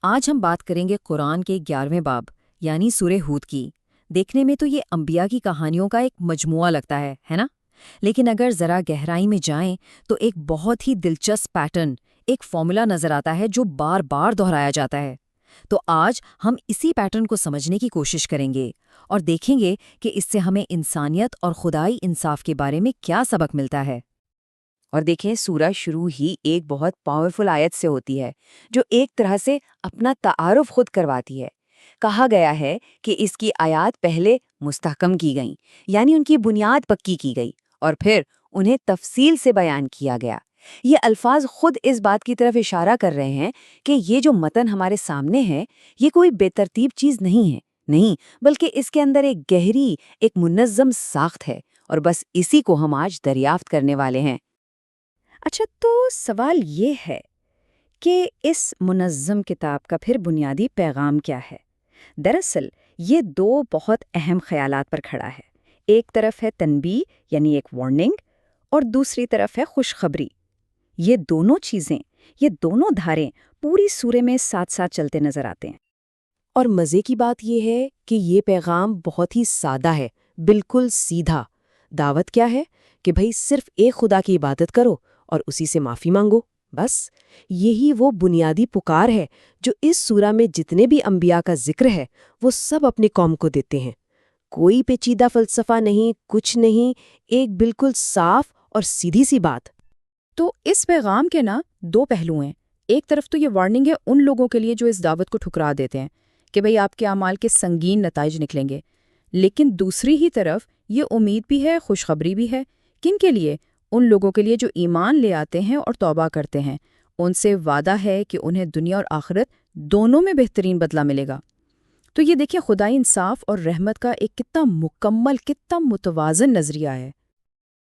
آج ہم بات کریں گے قرآن کے 11ویں باب یعنی سورہ ہود کی۔ دیکھنے میں تو یہ انبیاء کی کہانیوں کا ایک مجموعہ لگتا ہے نا؟ لیکن اگر ذرا گہرائی میں جائیں تو ایک بہت ہی دلچسپ پیٹرن، ایک فارمولا نظر آتا ہے جو بار بار دہرایا جاتا ہے۔ تو آج ہم اسی پیٹرن کو سمجھنے کی کوشش کریں گے اور دیکھیں گے کہ اس سے ہمیں انسانیت اور خدائی انصاف کے بارے میں کیا سبق ملتا ہے۔ اور دیکھیں سورہ شروع ہی ایک بہت پاورفل آیت سے ہوتی ہے جو ایک طرح سے اپنا تعارف خود کرواتی ہے۔ کہا گیا ہے کہ اس کی آیات پہلے مستحکم کی گئیں، یعنی ان کی بنیاد پکی کی گئی اور پھر انہیں تفصیل سے بیان کیا گیا۔ یہ الفاظ خود اس بات کی طرف اشارہ کر رہے ہیں کہ یہ جو متن ہمارے سامنے ہے یہ کوئی بے ترتیب چیز نہیں، بلکہ اس کے اندر ایک گہری، ایک منظم ساخت ہے، اور بس اسی کو ہم آج دریافت کرنے والے ہیں۔ اچھا، تو سوال یہ ہے کہ اس منظم کتاب کا پھر بنیادی پیغام کیا ہے؟ دراصل یہ دو بہت اہم خیالات پر کھڑا ہے۔ ایک طرف ہے تنبیہ یعنی ایک وارننگ، اور دوسری طرف ہے خوشخبری۔ یہ دونوں چیزیں، یہ دونوں دھاریں پوری سورے میں ساتھ ساتھ چلتے نظر آتے ہیں۔ اور مزے کی بات یہ ہے کہ یہ پیغام بہت ہی سادہ ہے، بالکل سیدھا۔ دعوت کیا ہے کہ بھئی صرف ایک خدا کی عبادت کرو اور اسی سے معافی مانگو، بس۔ یہی وہ بنیادی پکار ہے جو اس سورہ میں جتنے بھی انبیاء کا ذکر ہے وہ سب اپنی قوم کو دیتے ہیں۔ کوئی پیچیدہ فلسفہ نہیں، کچھ نہیں، ایک بالکل صاف اور سیدھی سی بات۔ تو اس پیغام کے دو پہلو ہیں۔ ایک طرف تو یہ وارننگ ہے ان لوگوں کے لیے جو اس دعوت کو ٹھکرا دیتے ہیں کہ بھئی آپ کے اعمال کے سنگین نتائج نکلیں گے، لیکن دوسری ہی طرف یہ امید بھی ہے، خوشخبری بھی ہے۔ کن کے لیے؟ ان لوگوں کے لیے جو ایمان لے آتے ہیں اور توبہ کرتے ہیں۔ ان سے وعدہ ہے کہ انہیں دنیا اور آخرت دونوں میں بہترین بدلہ ملے گا۔ تو یہ دیکھیں خدائی انصاف اور رحمت کا ایک کتنا مکمل، کتنا متوازن نظریہ ہے۔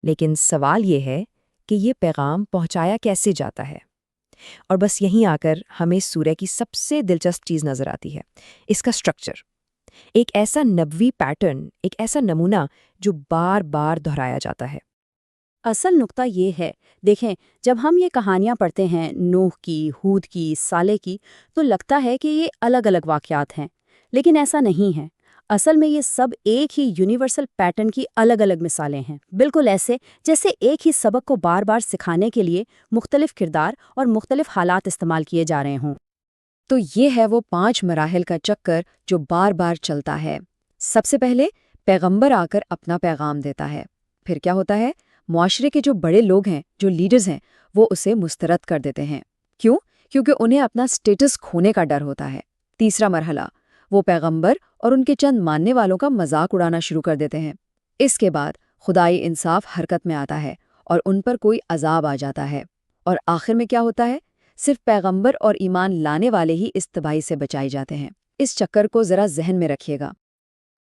لیکن سوال یہ ہے کہ یہ پیغام پہنچایا کیسے جاتا ہے؟ اور بس یہیں آ کر ہمیں سورہ کی سب سے دلچسپ چیز نظر آتی ہے، اس کا سٹرکچر۔ ایک ایسا نبوی پیٹرن، ایک ایسا نمونہ جو بار بار دہرایا جاتا ہے۔ اصل نقطہ یہ ہے، دیکھیں جب ہم یہ کہانیاں پڑھتے ہیں، نوح کی، ہود کی، صالح کی، تو لگتا ہے کہ یہ الگ الگ واقعات ہیں، لیکن ایسا نہیں ہے۔ اصل میں یہ سب ایک ہی یونیورسل پیٹرن کی الگ الگ مثالیں ہیں، بالکل ایسے جیسے ایک ہی سبق کو بار بار سکھانے کے لیے مختلف کردار اور مختلف حالات استعمال کیے جا رہے ہوں۔ تو یہ ہے وہ 5 مراحل کا چکر جو بار بار چلتا ہے۔ سب سے پہلے پیغمبر آ کر اپنا پیغام دیتا ہے۔ پھر کیا ہوتا ہے؟ معاشرے کے جو بڑے لوگ ہیں، جو لیڈرز ہیں، وہ اسے مسترد کر دیتے ہیں۔ کیوں؟ کیونکہ انہیں اپنا سٹیٹس کھونے کا ڈر ہوتا ہے۔ تیسرا مرحلہ، وہ پیغمبر اور ان کے چند ماننے والوں کا مذاق اڑانا شروع کر دیتے ہیں۔ اس کے بعد خدائی انصاف حرکت میں آتا ہے اور ان پر کوئی عذاب آ جاتا ہے۔ اور آخر میں کیا ہوتا ہے؟ صرف پیغمبر اور ایمان لانے والے ہی اس تباہی سے بچائی جاتے ہیں۔ اس چکر کو ذرا ذہن میں رکھیے گا۔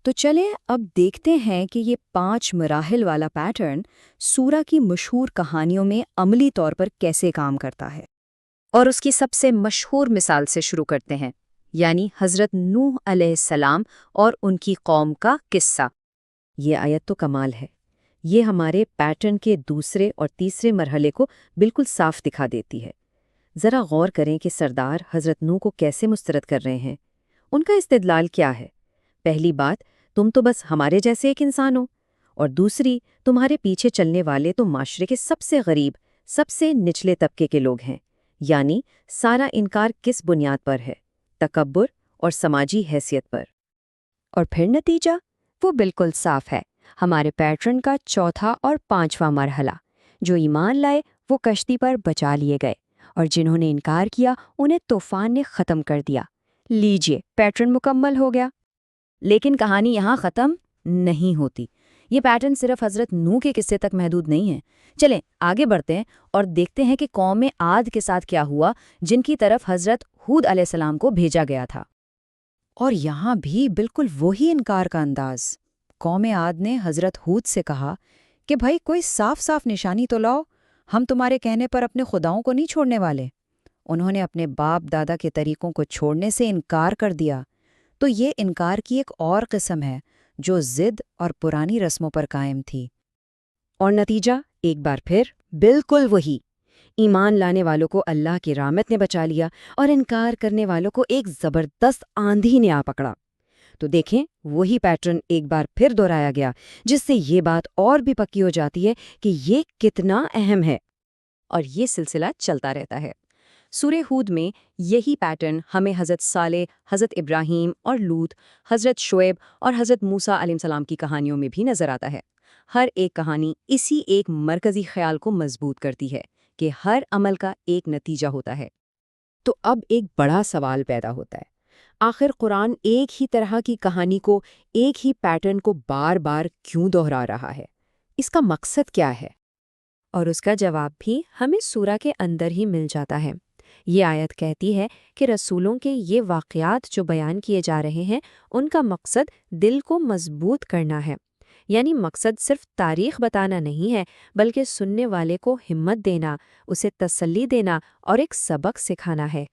تو چلیں اب دیکھتے ہیں کہ یہ 5 مراحل والا پیٹرن سورہ کی مشہور کہانیوں میں عملی طور پر کیسے کام کرتا ہے۔ اور اس کی سب سے مشہور مثال سے شروع کرتے ہیں، یعنی حضرت نوح علیہ السلام اور ان کی قوم کا قصہ۔ یہ آیت تو کمال ہے۔ یہ ہمارے پیٹرن کے دوسرے اور تیسرے مرحلے کو بالکل صاف دکھا دیتی ہے۔ ذرا غور کریں کہ سردار حضرت نوح کو کیسے مسترد کر رہے ہیں۔ ان کا استدلال کیا ہے؟ پہلی بات، تم تو بس ہمارے جیسے ایک انسان ہو، اور دوسری، تمہارے پیچھے چلنے والے تو معاشرے کے سب سے غریب، سب سے نچلے طبقے کے لوگ ہیں۔ یعنی سارا انکار کس بنیاد پر ہے؟ تکبر اور سماجی حیثیت پر۔ اور پھر نتیجہ؟ وہ بالکل صاف ہے۔ ہمارے پیٹرن کا چوتھا اور 5واں مرحلہ، جو ایمان لائے وہ کشتی پر بچا لیے گئے، اور جنہوں نے انکار کیا انہیں طوفان نے ختم کر دیا۔ لیجئے، پیٹرن مکمل ہو گیا۔ لیکن کہانی یہاں ختم نہیں ہوتی۔ یہ پیٹرن صرف حضرت نوح کے قصے تک محدود نہیں ہے۔ چلیں آگے بڑھتے ہیں اور دیکھتے ہیں کہ قوم عاد کے ساتھ کیا ہوا، جن کی طرف حضرت ہود علیہ السلام کو بھیجا گیا تھا۔ اور یہاں بھی بالکل وہی انکار کا انداز۔ قوم عاد نے حضرت ہود سے کہا کہ بھائی کوئی صاف صاف نشانی تو لاؤ، ہم تمہارے کہنے پر اپنے خداؤں کو نہیں چھوڑنے والے۔ انہوں نے اپنے باپ دادا کے طریقوں کو چھوڑنے سے انکار کر دیا۔ تو یہ انکار کی ایک اور قسم ہے جو ضد اور پرانی رسموں پر قائم تھی۔ اور نتیجہ ایک بار پھر بالکل وہی۔ ایمان لانے والوں کو اللہ کی رحمت نے بچا لیا اور انکار کرنے والوں کو ایک زبردست آندھی نے آ پکڑا۔ تو دیکھیں وہی پیٹرن ایک بار پھر دہرایا گیا، جس سے یہ بات اور بھی پکی ہو جاتی ہے کہ یہ کتنا اہم ہے۔ اور یہ سلسلہ چلتا رہتا ہے۔ سورہ ہود میں یہی پیٹرن ہمیں حضرت صالح، حضرت ابراہیم اور لوط، حضرت شعیب اور حضرت موسیٰ علیہ السلام کی کہانیوں میں بھی نظر آتا ہے۔ ہر ایک کہانی اسی ایک مرکزی خیال کو مضبوط کرتی ہے کہ ہر عمل کا ایک نتیجہ ہوتا ہے۔ تو اب ایک بڑا سوال پیدا ہوتا ہے، آخر قرآن ایک ہی طرح کی کہانی کو، ایک ہی پیٹرن کو بار بار کیوں دہرا رہا ہے؟ اس کا مقصد کیا ہے؟ اور اس کا جواب بھی ہمیں سورہ کے اندر ہی مل جاتا ہے۔ یہ آیت کہتی ہے کہ رسولوں کے یہ واقعات جو بیان کیے جا رہے ہیں، ان کا مقصد دل کو مضبوط کرنا ہے۔ یعنی مقصد صرف تاریخ بتانا نہیں ہے، بلکہ سننے والے کو ہمت دینا، اسے تسلی دینا اور ایک سبق سکھانا ہے۔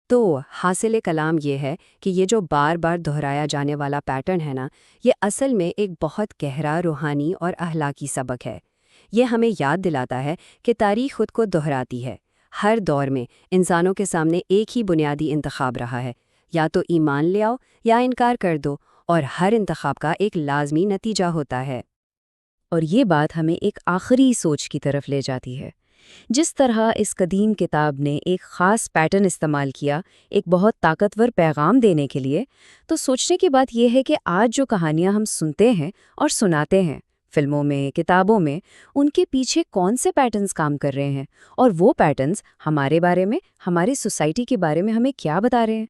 تو حاصل کلام یہ ہے کہ یہ جو بار بار دہرایا جانے والا پیٹرن ہے نا، یہ اصل میں ایک بہت گہرا روحانی اور اخلاقی سبق ہے۔ یہ ہمیں یاد دلاتا ہے کہ تاریخ خود کو دہراتی ہے۔ ہر دور میں انسانوں کے سامنے ایک ہی بنیادی انتخاب رہا ہے، یا تو ایمان لے آؤ یا انکار کر دو، اور ہر انتخاب کا ایک لازمی نتیجہ ہوتا ہے۔ اور یہ بات ہمیں ایک آخری سوچ کی طرف لے جاتی ہے۔ جس طرح اس قدیم کتاب نے ایک خاص پیٹرن استعمال کیا ایک بہت طاقتور پیغام دینے کے لیے، تو سوچنے کی بات یہ ہے کہ آج جو کہانیاں ہم سنتے ہیں اور سناتے ہیں، فلموں میں، کتابوں میں، ان کے پیچھے کون سے پیٹرنز کام کر رہے ہیں، اور وہ پیٹرنز ہمارے بارے میں، ہماری سوسائٹی کے بارے میں ہمیں کیا بتا رہے ہیں؟